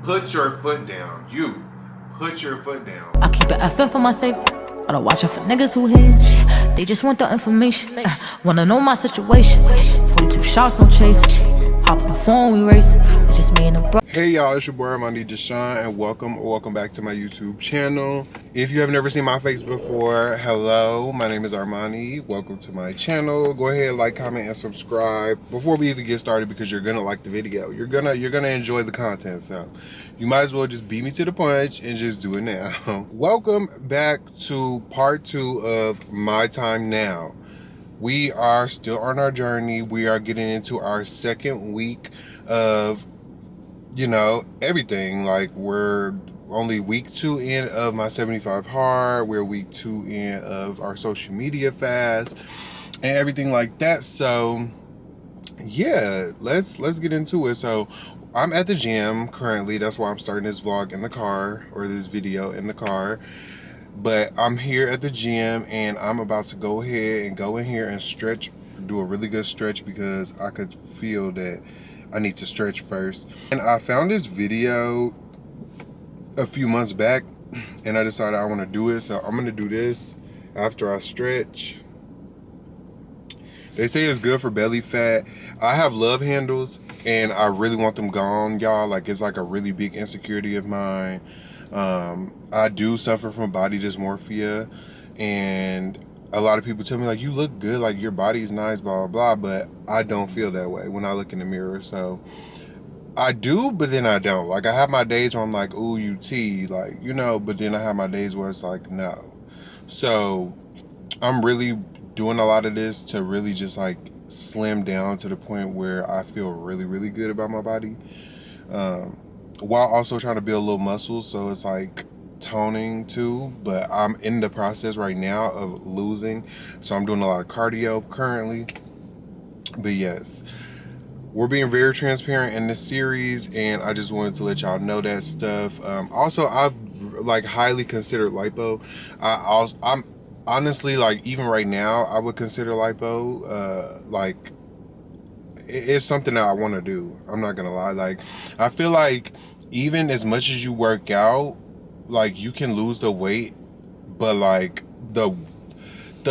Put your foot down. You. Put your foot down. I keep it FN for my safety. I don't watch out for niggas who hinge. They just want the information. Wanna know my situation. 42 shots, no chase. Hop on the phone, we race. It's just me and the bro. Hey y'all, it's your boy Armani and welcome back to my YouTube channel. If you have never seen my face before, hello, my name is Armani. Welcome to my channel. Go ahead, like, comment, and subscribe before we even get started because you're gonna like the video. You're gonna enjoy the content, so you might as well just beat me to the punch and just do it now. Welcome back to part 2 of my time now. We are still on our journey. We are getting into our second week of, you know, everything. Like, we're only week 2 in of my 75 hard. We're week 2 in of our social media fast and everything like that. So yeah, let's get into it. So I'm at the gym currently. That's why I'm starting this vlog in the car, or this video in the car. But I'm here at the gym and I'm about to go ahead and go in here and stretch, do a really good stretch, because I could feel that I need to stretch first. And I found this video a few months back and I decided I want to do it. So I'm going to do this after I stretch. They say it's good for belly fat. I have love handles and I really want them gone, y'all. Like, it's like a really big insecurity of mine. I do suffer from body dysmorphia, and a lot of people tell me, like, you look good, like your body's nice, blah blah blah, but I don't feel that way when I look in the mirror. So I do, but then I don't. Like, I have my days where I'm like, ooh, you T, like, you know, but then I have my days where it's like, no. So I'm really doing a lot of this to really just like slim down to the point where I feel really, really good about my body, while also trying to build a little muscle. So it's like toning too, but I'm in the process right now of losing. So I'm doing a lot of cardio currently. But yes, we're being very transparent in this series, and I just wanted to let y'all know that stuff. Also, I've like highly considered lipo. I'm honestly, like, even right now, I would consider lipo. Like, it's something that I want to do. I'm not gonna lie. Like, I feel like even as much as you work out, like, you can lose the weight, but like the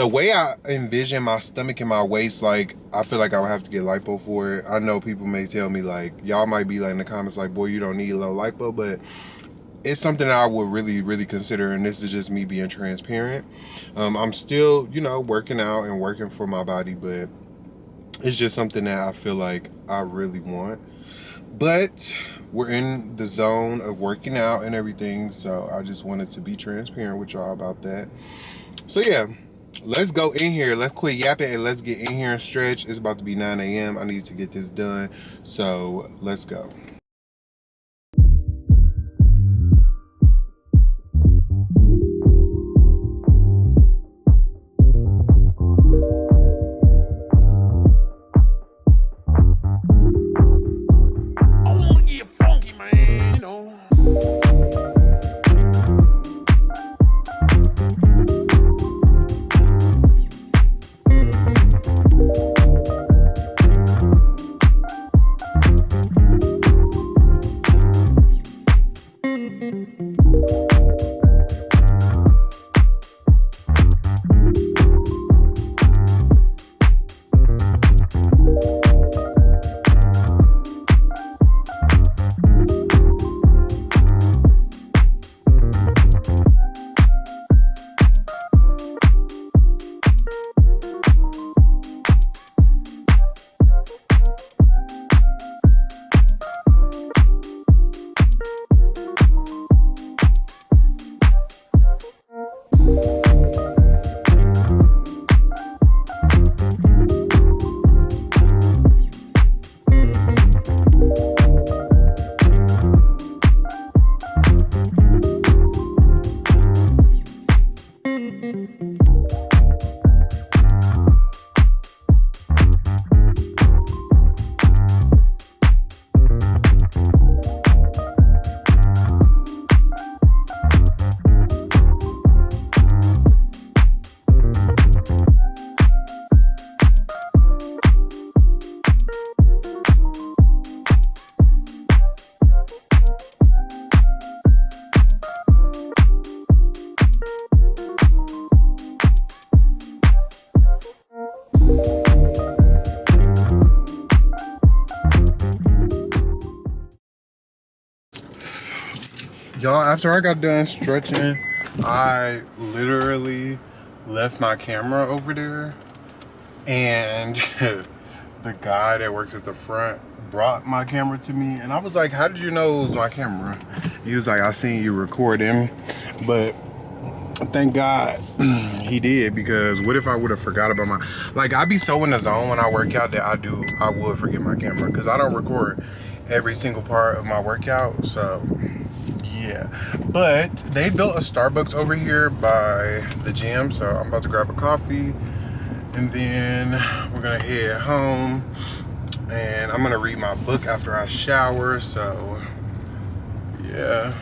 way I envision my stomach and my waist, like, I feel like I would have to get lipo for it. I know people may tell me, like, y'all might be like in the comments like, boy, you don't need low lipo, but it's something that I would really, really consider, and this is just me being transparent. I'm still, you know, working out and working for my body, but it's just something that I feel like I really want. But we're in the zone of working out and everything, so I just wanted to be transparent with y'all about that. So yeah, let's go in here. Let's quit yapping and let's get in here and stretch. It's about to be 9 a.m. I need to get this done, so let's go. Y'all, after I got done stretching, I literally left my camera over there, and the guy that works at the front brought my camera to me, and I was like, how did you know it was my camera? He was like, I seen you recording. But thank God he did, because what if I would have forgot about my, like, I be so in the zone when I work out that I would forget my camera, because I don't record every single part of my workout. So yeah, but they built a Starbucks over here by the gym, so I'm about to grab a coffee, and then we're gonna head home, and I'm gonna read my book after I shower. So yeah.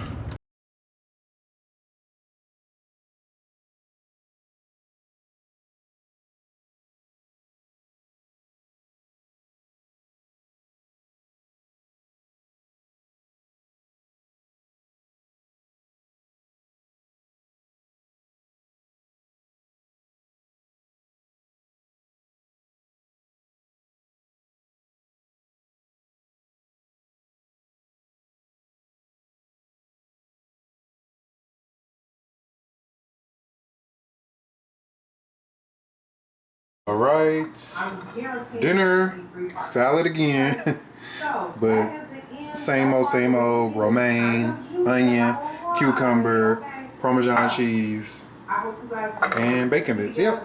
All right, dinner, salad again, but same old romaine, onion, cucumber, Parmesan cheese, and bacon bits. Yep.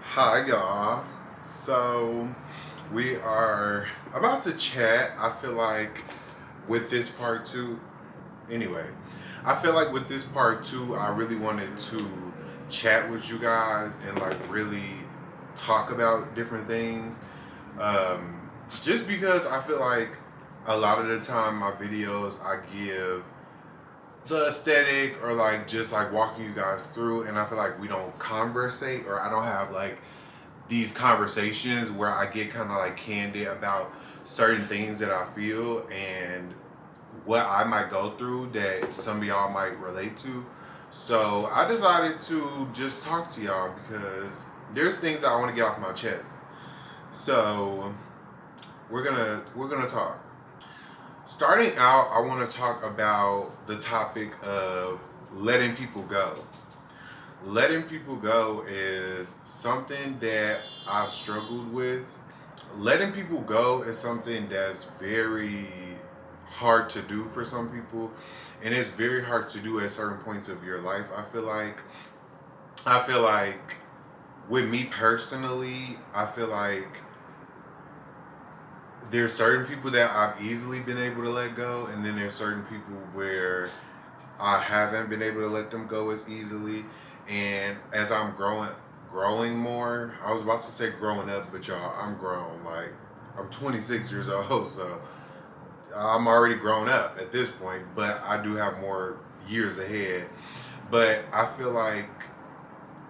Hi y'all. So we are about to chat. I feel like with this part two, anyway, I feel like with this part two, I really wanted to chat with you guys and like really talk about different things. Just because I feel like a lot of the time my videos I give the aesthetic or like just like walking you guys through, and I feel like we don't conversate, or I don't have like these conversations where I get kind of like candid about certain things that I feel and what I might go through that some of y'all might relate to. So I decided to just talk to y'all because there's things that I want to get off my chest. So we're gonna talk. Starting out, I want to talk about the topic of letting people go. Letting people go is something that I've struggled with. Letting people go is something that's very hard to do for some people, and it's very hard to do at certain points of your life. I feel like with me personally, I feel like there's certain people that I've easily been able to let go, and then there's certain people where I haven't been able to let them go as easily. And as I'm growing more, I was about to say growing up, but y'all, I'm grown. Like, I'm 26 years old, so I'm already grown up at this point, but I do have more years ahead. But I feel like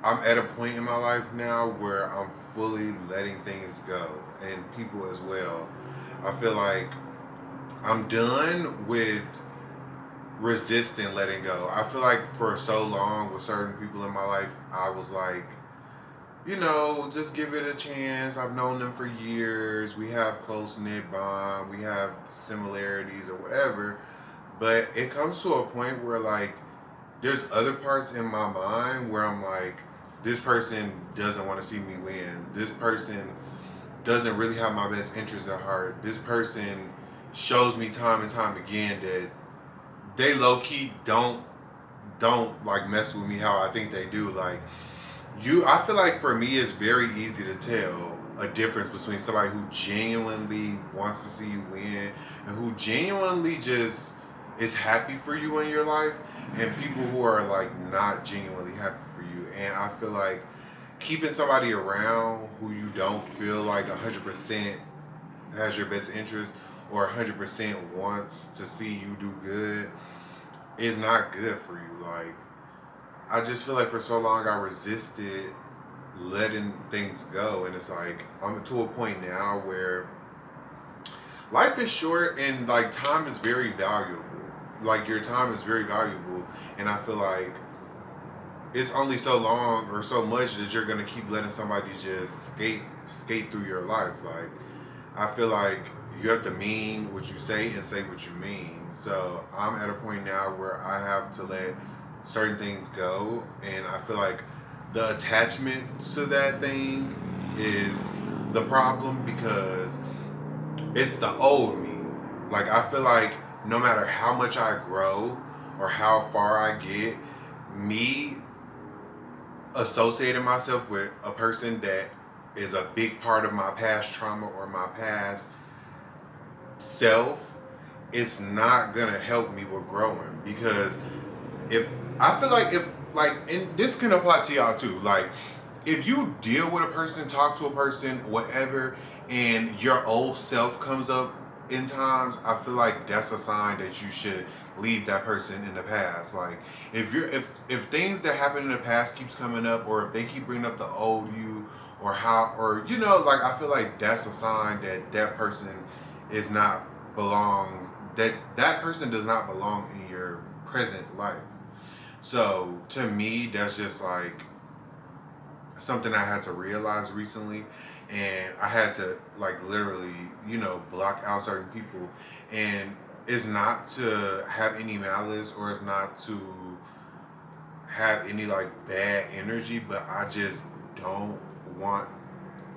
I'm at a point in my life now where I'm fully letting things go, and people as well. I feel like I'm done with resisting letting go. I feel like for so long with certain people in my life, I was like, just give it a chance. I've known them for years. We have close knit bond. We have similarities or whatever. But it comes to a point where like there's other parts in my mind where I'm like, this person doesn't want to see me win. This person doesn't really have my best interest at heart. This person shows me time and time again that they low key don't like mess with me how I think they do. Like I feel like for me it's very easy to tell a difference between somebody who genuinely wants to see you win and who genuinely just is happy for you in your life, and people who are like not genuinely happy for you. And I feel like keeping somebody around who you don't feel like 100% has your best interest or 100% wants to see you do good is not good for you. Like, I just feel like for so long I resisted letting things go, and it's like I'm to a point now where life is short and like time is very valuable. Like, your time is very valuable, and I feel like it's only so long or so much that you're gonna keep letting somebody just skate through your life. Like, I feel like you have to mean what you say and say what you mean. So I'm at a point now where I have to let certain things go, and I feel like the attachment to that thing is the problem because it's the old me. Like, I feel like no matter how much I grow or how far I get, me associating myself with a person that is a big part of my past trauma or my past self, it's not gonna help me with growing. Because if I feel like if like, and this can apply to y'all too, like if you deal with a person, talk to a person, whatever, and your old self comes up in times, I feel like that's a sign that you should leave that person in the past. Like if things that happened in the past keeps coming up, or if they keep bringing up the old you, or how, or like, I feel like that's a sign that that person is not belong, that person does not belong in your present life. So to me, that's just like something I had to realize recently, and I had to like literally, block out certain people. And it's not to have any malice, or it's not to have any like bad energy, but I just don't want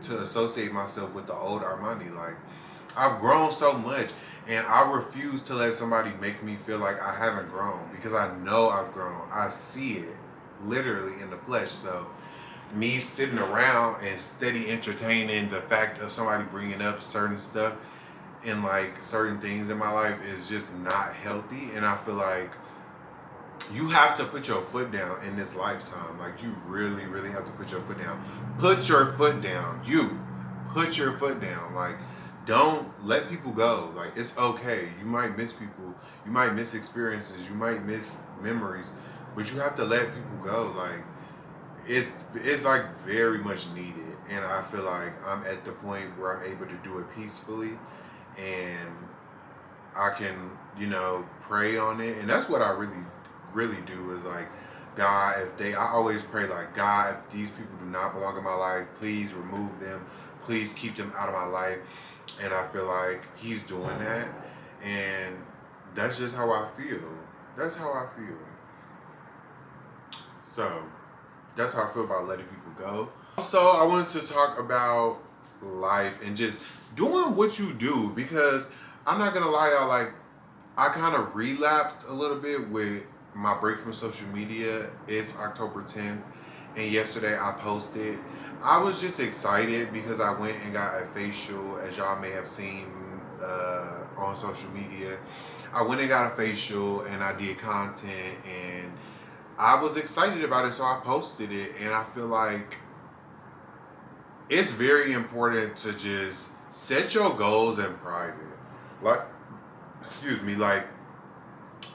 to associate myself with the old Armani. Like, I've grown so much, and I refuse to let somebody make me feel like I haven't grown, because I know I've grown. I see it literally in the flesh. So me sitting around and steady entertaining the fact of somebody bringing up certain stuff and like certain things in my life is just not healthy. And I feel like you have to put your foot down in this lifetime. Like, you really, really have to put your foot down. Put your foot down. You put your foot down. Like, don't let people go. Like, it's okay. You might miss people. You might miss experiences. You might miss memories. But you have to let people go. Like, it's like very much needed. And I feel like I'm at the point where I'm able to do it peacefully, and I can, pray on it. And that's what I really do, is like, God, I always pray like, God, if these people do not belong in my life, please remove them. Please keep them out of my life. And I feel like He's doing that. And that's just how I feel. That's how I feel. So that's how I feel about letting people go. Also, I wanted to talk about life and just doing what you do, because I'm not gonna lie, y'all, like, I kind of relapsed a little bit with my break from social media. It's October 10th, and yesterday I posted. I was just excited because I went and got a facial, as y'all may have seen on social media. I went and got a facial, and I did content, and I was excited about it, so I posted it. And I feel like it's very important to just set your goals in private. Like,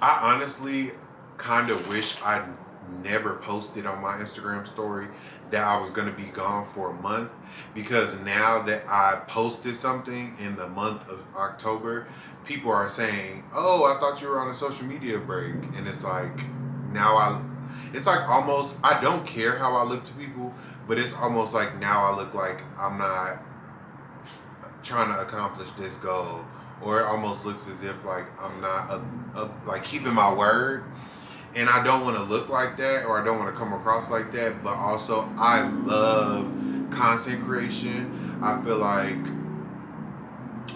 I honestly kind of wish I never posted on my Instagram story that I was going to be gone for a month, because now that I posted something in the month of October, people are saying, oh, I thought you were on a social media break. And it's like, it's like almost, I don't care how I look to people, but it's almost like now I look like I'm not trying to accomplish this goal, or it almost looks as if like I'm not like keeping my word. And I don't want to look like that, or I don't want to come across like that. But also, I love content creation. I feel like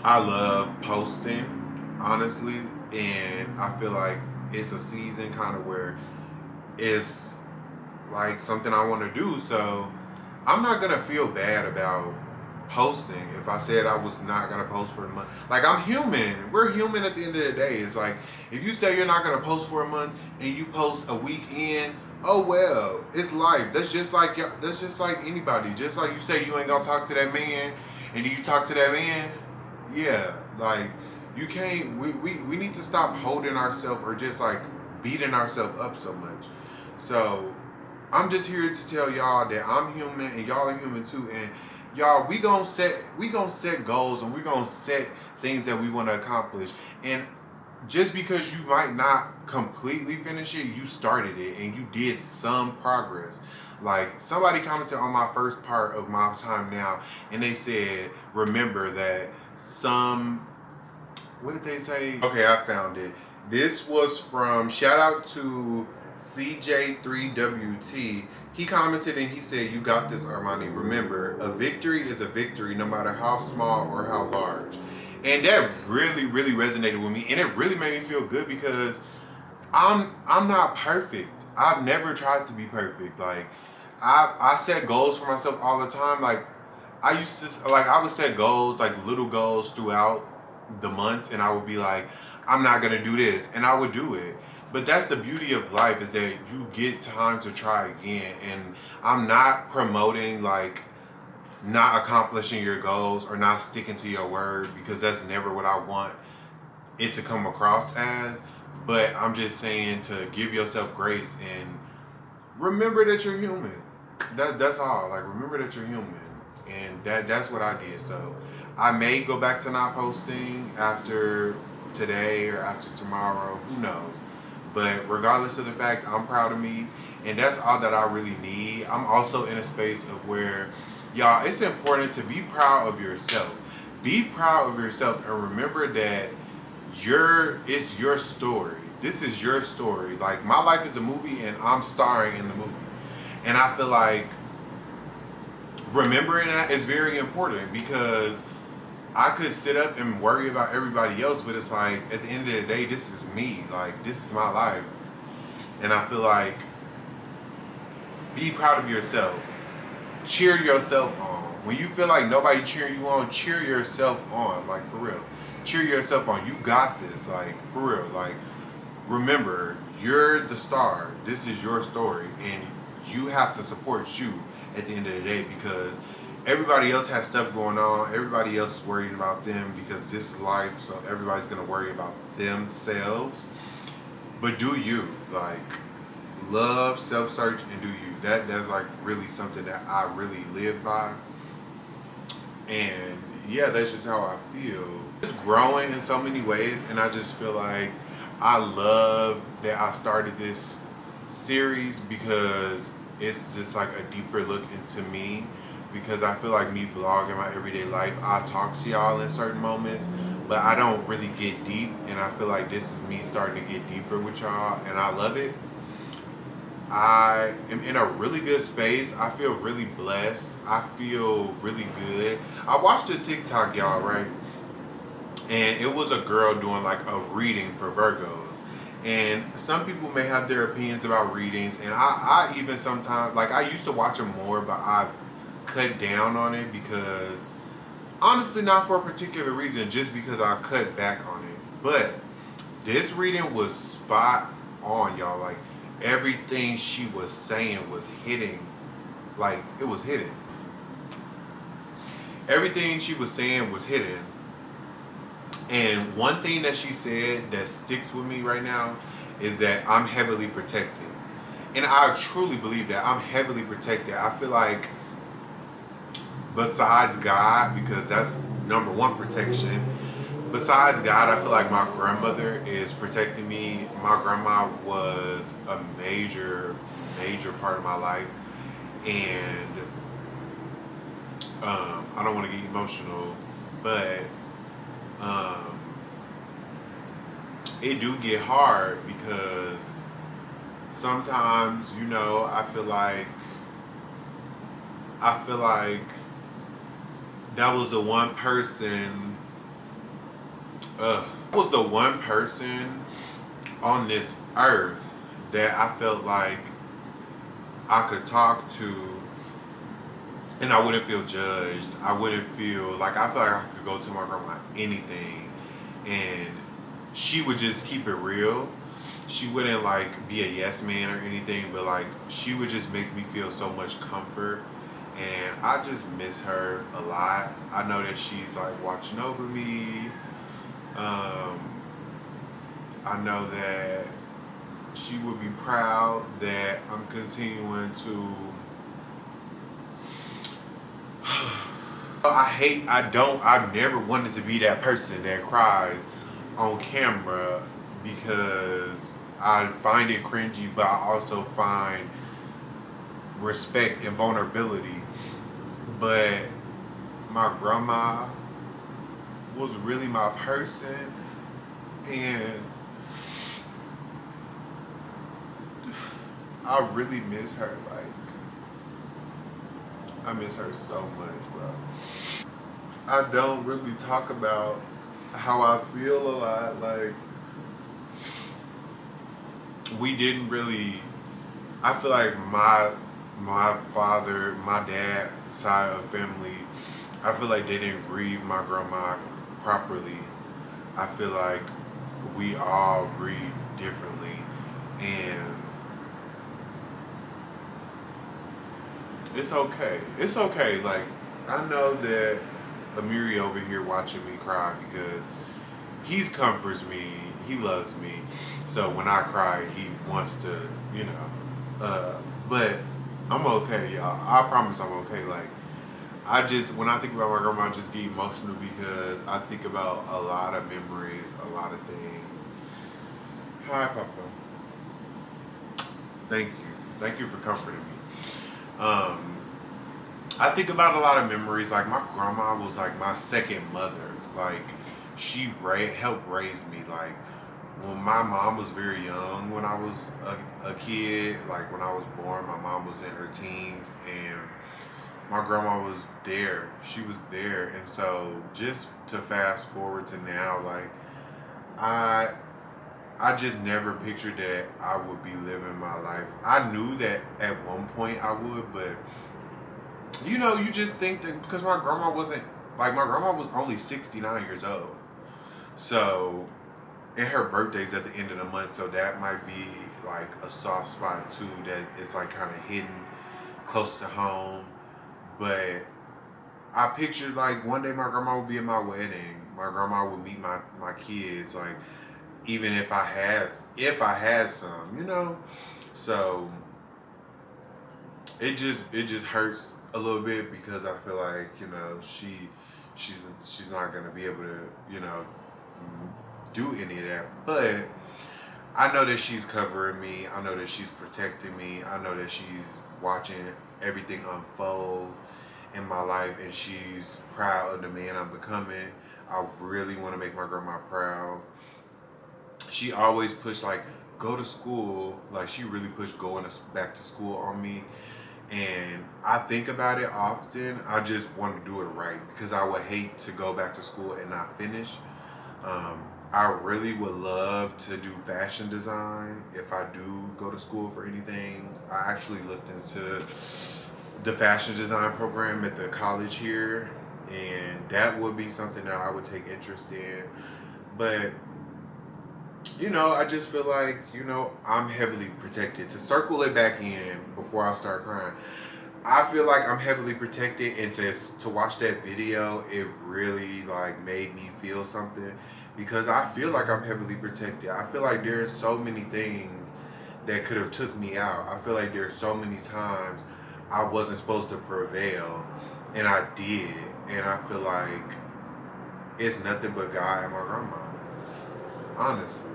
I love posting, honestly. And I feel like it's a season kind of where it's like something I want to do. So I'm not going to feel bad about posting if I said I was not going to post for a month. Like, I'm human. We're human at the end of the day. It's like, if you say you're not going to post for a month and you post a week in, oh well, it's life. That's just like anybody. Just like you say you ain't going to talk to that man, and do you talk to that man? Yeah, like, you can't, we need to stop holding ourselves, or just like beating ourselves up so much. So I'm just here to tell y'all that I'm human, and y'all are human too. And y'all, we gonna set goals, and we gonna set things that we want to accomplish. And just because you might not completely finish it, you started it and you did some progress. Like, somebody commented on my first part of my time now, and they said, remember that some What did they say? Okay, I found it. This was from, shout out to CJ3WT. He commented and he said, "You got this, Armani. Remember, a victory is a victory no matter how small or how large." And that really, really resonated with me. And it really made me feel good because I'm not perfect. I've never tried to be perfect. Like, I set goals for myself all the time. Like, I would set goals, like little goals throughout the months, and I would be like, I'm not gonna do this, and I would do it. But that's the beauty of life, is that you get time to try again. And I'm not promoting like not accomplishing your goals or not sticking to your word, because that's never what I want it to come across as. But I'm just saying to give yourself grace and remember that you're human. That's all. Like, remember that you're human. And that's what I did. So I may go back to not posting after today or after tomorrow. Who knows? But regardless of the fact, I'm proud of me. And that's all that I really need. I'm also in a space of where, y'all, it's important to be proud of yourself. Be proud of yourself and remember that it's your story. This is your story. Like, my life is a movie and I'm starring in the movie. And I feel like remembering that is very important, because I could sit up and worry about everybody else, but it's like, at the end of the day, this is me. Like, this is my life. And I feel like, be proud of yourself. Cheer yourself on. When you feel like nobody cheering you on, cheer yourself on. Like, for real. Cheer yourself on. You got this. Like, for real. Like, remember, you're the star. This is your story. And you have to support you at the end of the day, because everybody else has stuff going on. Everybody else is worrying about them, because this is life. So everybody's going to worry about themselves. But do you. Like, love, self-search, and do you. That's like really something that I really live by. And yeah, that's just how I feel. It's growing in so many ways, and I just feel like I love that I started this series, because it's just like a deeper look into me. Because I feel like me vlogging my everyday life, I talk to y'all in certain moments, but I don't really get deep. And I feel like this is me starting to get deeper with y'all, and I love it. I am in a really good space. I feel really blessed. I feel really good. I watched a TikTok, y'all, right? And it was a girl doing like a reading for Virgos. And some people may have their opinions about readings. And I even sometimes, like, I used to watch them more, but I cut down on it, because honestly, not for a particular reason, just because I cut back on it. But this reading was spot on, y'all. Like, everything she was saying was hitting. Like, it was hitting. Everything she was saying was hitting. And one thing that she said that sticks with me right now is that I'm heavily protected. And I truly believe that I'm heavily protected. I feel like, besides God, because that's number one protection, besides God, I feel like my grandmother is protecting me. My grandma was a major part of my life. And I don't want to get emotional, but it do get hard, because sometimes, you know, I feel like that was the one person on this earth that I felt like I could talk to and I wouldn't feel judged. I wouldn't feel like, I feel like I could go to my grandma anything and she would just keep it real. She wouldn't like be a yes man or anything, but like she would just make me feel so much comfort. And I just miss her a lot. I know that she's like watching over me. I know that she would be proud that I'm continuing to I've never wanted to be that person that cries on camera, because I find it cringy, but I also find respect and vulnerability. But my grandma was really my person. And I really miss her. Like, I miss her so much, bro. I don't really talk about how I feel a lot. Like, we didn't really. I feel like my father, my dad side of family, I feel like they didn't grieve my grandma properly. I feel like we all grieve differently, and it's okay. It's okay. Like, I know that Amiri over here watching me cry because he's comforts me. He loves me. So when I cry, he wants to, you know. But I'm okay, y'all. I promise I'm okay. Like, I just, when I think about my grandma, I just get emotional because I think about a lot of memories, a lot of things. Hi, Papa. Thank you. Thank you for comforting me. I think about a lot of memories. Like, my grandma was like my second mother. Like, she helped raise me. Like, when my mom was very young, when I was a kid, like when I was born, my mom was in her teens, and my grandma was there. She was there. And so just to fast forward to now, like, I I just never pictured that I would be living my life. I knew that at one point I would, but you know, you just think that because my grandma wasn't, like, my grandma was only 69 years old. So, and her birthday's at the end of the month, so that might be like a soft spot too, that it's like kind of hidden close to home. But I pictured like one day my grandma would be at my wedding. My grandma would meet my kids, like, even if I had some, you know. So it just hurts a little bit because I feel like, you know, she's not gonna be able to, you know, do any of that. But I know that she's covering me. I know that she's protecting me. I know that she's watching everything unfold in my life, and she's proud of the man I'm becoming. I really want to make my grandma proud. She always pushed, like, go to school. Like, she really pushed going back to school on me. And I think about it often. I just want to do it right because I would hate to go back to school and not finish. I really would love to do fashion design if I do go to school for anything. I actually looked into the fashion design program at the college here, and that would be something that I would take interest in. But, you know, I just feel like, you know, I'm heavily protected. To circle it back in before I start crying, I feel like I'm heavily protected, and to watch that video, it really like made me feel something because I feel like I'm heavily protected. I feel like there's so many things that could have took me out. I feel like there's so many times I wasn't supposed to prevail, and I did. And I feel like it's nothing but God and my grandma, honestly.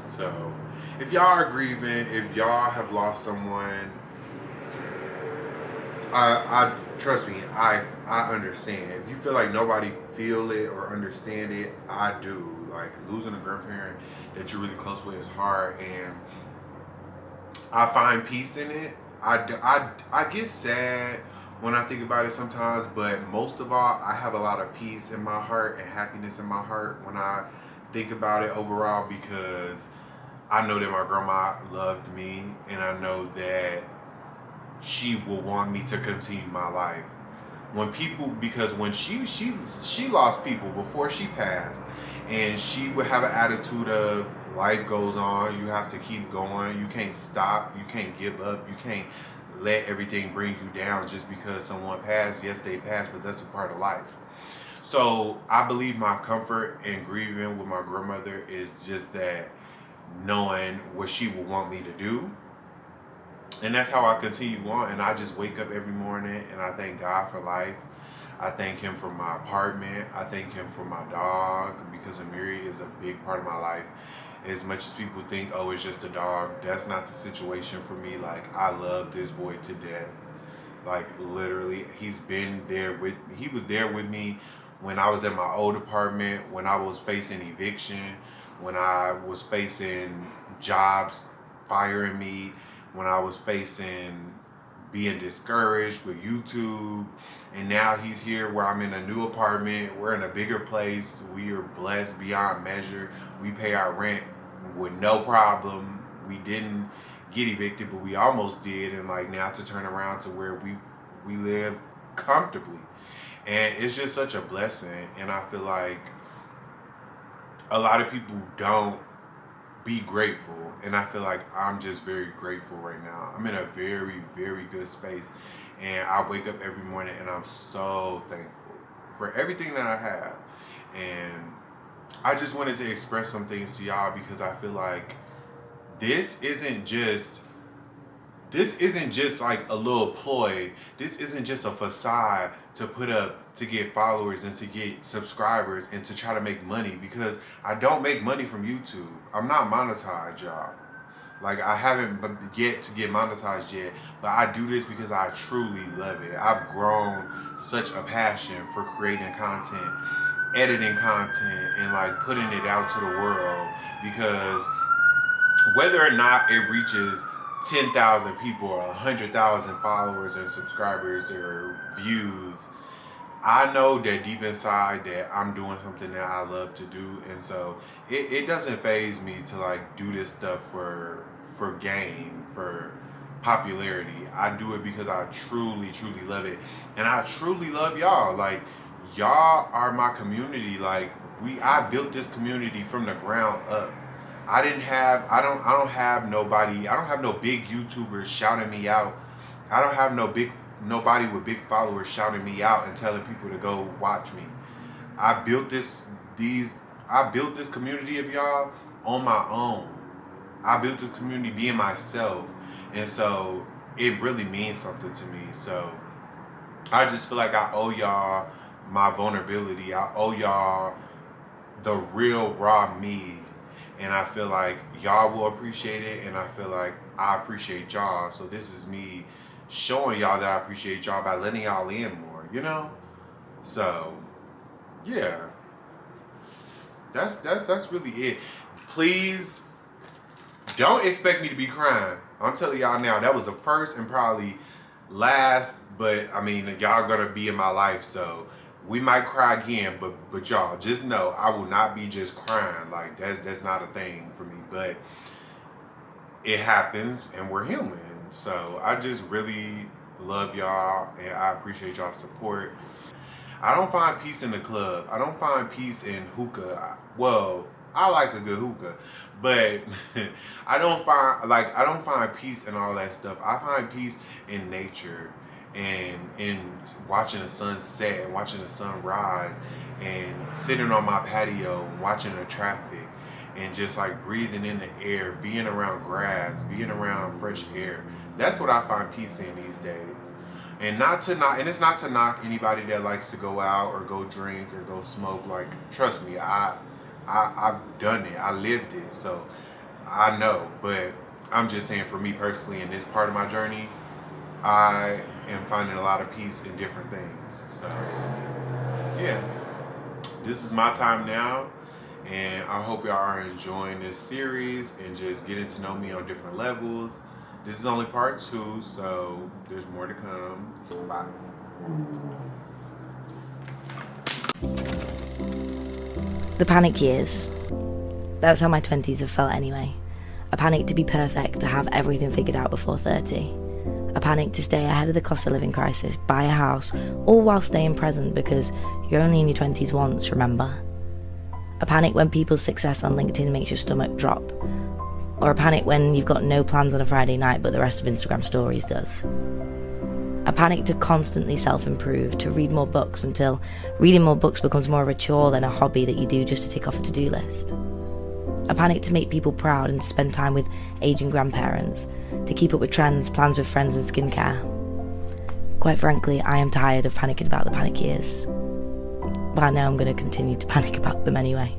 So, if y'all are grieving, if y'all have lost someone, I trust me, I understand. If you feel like nobody feel it or understand it, I do. Like, losing a grandparent that you're really close with is hard, and I find peace in it. I get sad when I think about it sometimes, but most of all, I have a lot of peace in my heart and happiness in my heart when I think about it overall, because I know that my grandma loved me, and I know that she will want me to continue my life. Because when she lost people before she passed, and she would have an attitude of life goes on, you have to keep going, you can't stop, you can't give up, you can't let everything bring you down just because someone passed. Yes, they passed, but that's a part of life. So I believe my comfort in grieving with my grandmother is just that, knowing what she would want me to do. And that's how I continue on. And I just wake up every morning and I thank God for life. I thank him for my apartment. I thank him for my dog, because Amiri is a big part of my life. As much as people think, oh, it's just a dog, that's not the situation for me. Like, I love this boy to death. Like, literally, he was there with me when I was in my old apartment, when I was facing eviction, when I was facing jobs firing me, when I was facing being discouraged with YouTube. And now he's here where I'm in a new apartment. We're in a bigger place. We are blessed beyond measure. We pay our rent with no problem. We didn't get evicted, but we almost did. And like now to turn around to where we live comfortably. And it's just such a blessing. And I feel like a lot of people don't be grateful. And I feel like I'm just very grateful right now. I'm in a very, very good space. And I wake up every morning and I'm so thankful for everything that I have. And I just wanted to express some things to y'all because I feel like this isn't just like a little ploy. This isn't just a facade to put up to get followers and to get subscribers and to try to make money, because I don't make money from YouTube. I'm not monetized, y'all. Like, I haven't yet to get monetized yet, but I do this because I truly love it. I've grown such a passion for creating content, editing content, and like putting it out to the world, because whether or not it reaches 10,000 people or 100,000 followers and subscribers or views, I know that deep inside that I'm doing something that I love to do. And so it doesn't faze me to like do this stuff for gain, for popularity. I do it because I truly, truly love it. And I truly love y'all. Like, y'all are my community. Like, I built this community from the ground up. I don't have nobody, I don't have no big YouTubers shouting me out. I don't have nobody with big followers shouting me out and telling people to go watch me. I built this community of y'all on my own. I built this community being myself. And so it really means something to me. So I just feel like I owe y'all my vulnerability. I owe y'all the real raw me. And I feel like y'all will appreciate it, and I feel like I appreciate y'all. So this is me showing y'all that I appreciate y'all by letting y'all in more, you know? So, yeah. That's really it. Please don't expect me to be crying. I'm telling y'all now, that was the first and probably last, but I mean, y'all gonna be in my life, so we might cry again, but y'all just know I will not be just crying. Like, that's not a thing for me, but it happens and we're human. So I just really love y'all and I appreciate y'all's support. I don't find peace in the club. I don't find peace in hookah. Well, I like a good hookah, but I don't find peace in all that stuff. I find peace in nature. And in watching the sun set and watching the sun rise and sitting on my patio and watching the traffic and just like breathing in the air, being around grass, being around fresh air. That's what I find peace in these days. And it's not to knock anybody that likes to go out or go drink or go smoke. Like, trust me, I've done it. I lived it. So I know. But I'm just saying, for me personally, in this part of my journey, I am finding a lot of peace in different things. So, yeah. This is my time now. And I hope y'all are enjoying this series and just getting to know me on different levels. This is only part 2, so there's more to come. Bye. The panic years. That's how my 20s have felt anyway. A panic to be perfect, to have everything figured out before 30. A panic to stay ahead of the cost of living crisis, buy a house, all while staying present because you're only in your 20s once, remember? A panic when people's success on LinkedIn makes your stomach drop. Or a panic when you've got no plans on a Friday night but the rest of Instagram stories does. A panic to constantly self-improve, to read more books until reading more books becomes more of a chore than a hobby that you do just to tick off a to-do list. A panic to make people proud and spend time with aging grandparents, to keep up with trends, plans with friends and skincare. Quite frankly, I am tired of panicking about the panic years. But I know I'm going to continue to panic about them anyway.